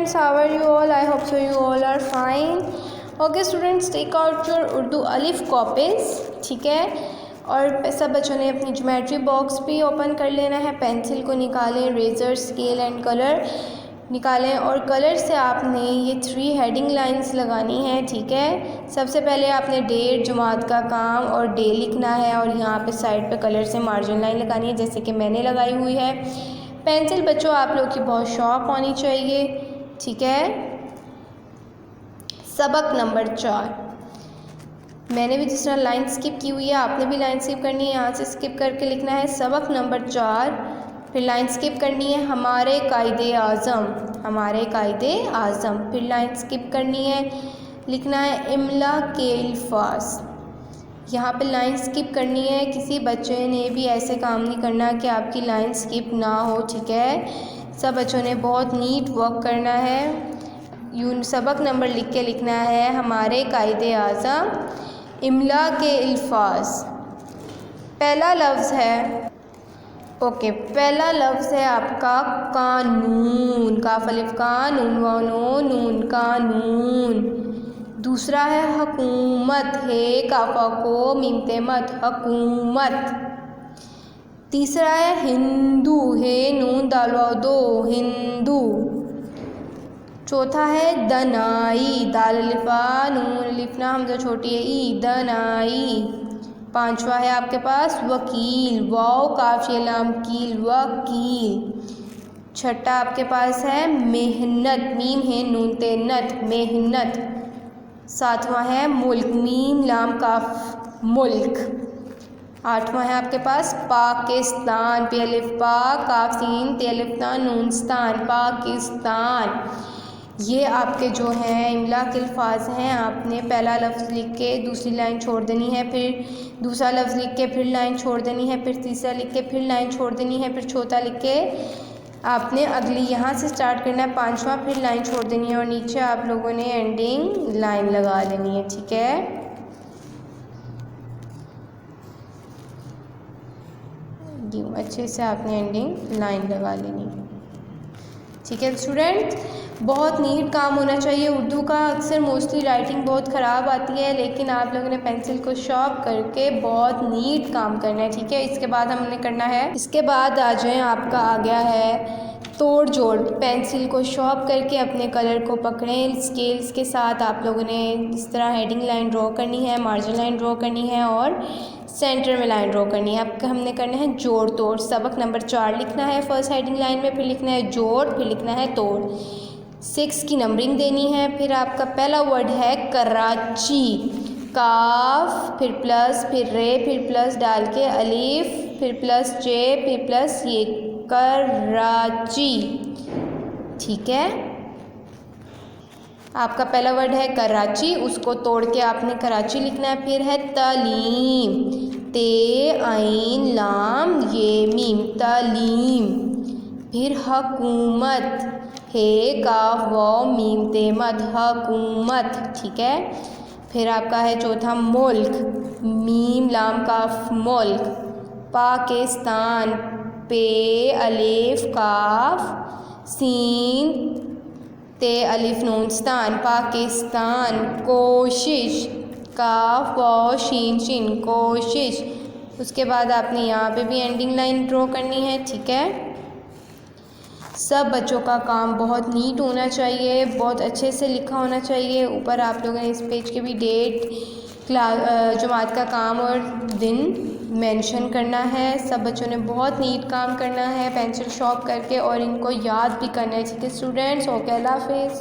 students, how are you all? I hope so you all are fine. Okay students, take out your Urdu alif copies, ठीक है। और सब बच्चों ने अपनी ज्योमेट्री बॉक्स भी ओपन कर लेना है। पेंसिल को निकालें, रेज़र, स्केल एंड कलर निकालें और कलर से आपने ये 3 हेडिंग लाइंस लगानी है, ठीक है। सबसे पहले आपने डेट, जुमात का काम और डे लिखना है और यहाँ पे साइड पे कलर से मार्जिन लाइन लगानी है, जैसे कि मैंने लगाई हुई है। पेंसिल बच्चों आप लोग की बहुत शौक होनी चाहिए, ठीक है। सबक नंबर 4, मैंने भी जिस तरह लाइन स्किप की हुई है आपने भी लाइन स्किप करनी है। यहाँ से स्किप करके लिखना है सबक नंबर 4, फिर लाइन स्किप करनी है हमारे कायदे आज़म, हमारे कायदे आज़म, फिर लाइन स्किप करनी है, लिखना है इमला के अल्फाज। यहाँ पे लाइन स्किप करनी है। किसी बच्चे ने भी ऐसे काम नहीं करना कि आपकी लाइन स्किप ना हो, ठीक है। सब बच्चों ने बहुत नीट वर्क करना है। सबक नंबर लिख के लिखना है हमारे कायदे आज़म, इमला के अल्फाज। पहला लफ्ज़ है, ओके, पहला लफ्ज़ है आपका कानून, काफ अलिफ का, नून वाव नून, कानून। दूसरा है हुकूमत, है काफा को मीम ते मत, हुकूमत। तीसरा है हिंदू, है नून दाल वाव दो, हिंदू। चौथा है दनाई, दाल अलिफा नून अलिफना हमजा छोटी है ई, दनाई। पांचवा है आपके पास वकील, वाव काफ ये लाम कील, वकील। छठा आपके पास है मेहनत, मीम है नून ते नत, मेहनत। सातवां है मुल्क, मीम लाम काफ, मुल्क। आठवां है आपके पास पाकिस्तान, पे अलिफ पा काफ सीन ते अलिफ ता नून स्तान, पाकिस्तान। ये आपके जो हैं इमला के अल्फाज हैं। आपने पहला लफ्ज़ लिख के दूसरी लाइन छोड़ देनी है, फिर दूसरा लफ्ज़ लिख के फिर लाइन छोड़ देनी है, फिर तीसरा लिख के फिर लाइन छोड़ देनी है, फिर चौथा लिख के आपने अगली यहाँ से स्टार्ट करना है, पांचवा फिर लाइन छोड़ देनी है और नीचे आप लोगों ने एंडिंग लाइन लगा देनी है, ठीक है। अच्छे से आपने एंडिंग लाइन लगा लेनी है, ठीक है स्टूडेंट। बहुत नीट काम होना चाहिए उर्दू का। अक्सर मोस्टली राइटिंग बहुत ख़राब आती है, लेकिन आप लोगों ने पेंसिल को शार्प करके बहुत नीट काम करना है, ठीक है। इसके बाद हमने करना है, इसके बाद आ जाएं, आपका आ गया है तोड़ जोड़। पेंसिल को शार्प करके अपने कलर को पकड़ें, स्केल्स के साथ आप लोगों ने इस तरह हेडिंग लाइन ड्रॉ करनी है, मार्जिन लाइन ड्रॉ करनी है और सेंटर में लाइन ड्रॉ करनी है। अब हमने करना है जोड़ तोड़। सबक नंबर 4 लिखना है फर्स्ट हेडिंग लाइन में, फिर लिखना है जोड़, फिर लिखना है तोड़। 6 की नंबरिंग देनी है। फिर आपका पहला वर्ड है कराची, काफ, फिर प्लस, फिर रे, फिर प्लस डाल के अलीफ, फिर प्लस जे, फिर प्लस ये, कराची, ठीक है। आपका पहला वर्ड है कराची, उसको तोड़ के आपने कराची लिखना है। फिर है तालीम, ते आइन लाम ये मीम, तालीम। फिर हकूमत, हे काफ वाव मीम ते मत, हकूमत, ठीक है। फिर आपका है चौथा मुल्क, मीम लाम काफ, मुल्क। पाकिस्तान, पे अलिफ काफ सीन ते अलिफ नून स्तान, पाकिस्तान। कोशिश, काफ वाव शीन शीन, कोशिश। उसके बाद आपने यहाँ पे भी एंडिंग लाइन ड्रॉ करनी है, ठीक है। सब बच्चों का काम बहुत नीट होना चाहिए, बहुत अच्छे से लिखा होना चाहिए। ऊपर आप लोगों ने इस पेज के भी डेट, जुमात का काम और दिन मेंशन करना है। सब बच्चों ने बहुत नीट काम करना है पेंसिल शार्प करके और इनको याद भी करना है, ठीक है स्टूडेंट्स। ओके, अल्लाह हाफिज़।